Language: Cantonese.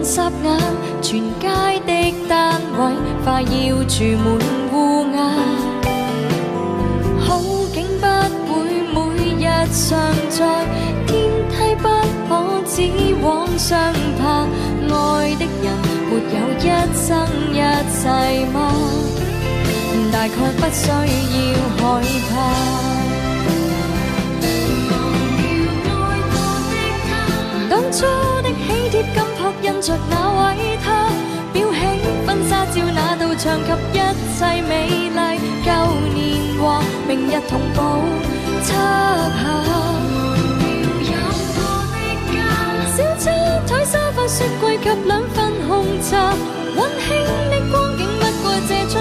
霎眼，全街的單位快要住滿烏鴉。好景不會每日常在，天梯不可只往上爬。愛的人沒有一生一世嗎？大概不需要害怕。當初的喜帖金箔印着那位他，裱起婚紗照那道牆及一切美麗舊年華，明日同步輯下。小餐台沙發雪櫃及兩份紅茶，溫馨的光景不過借出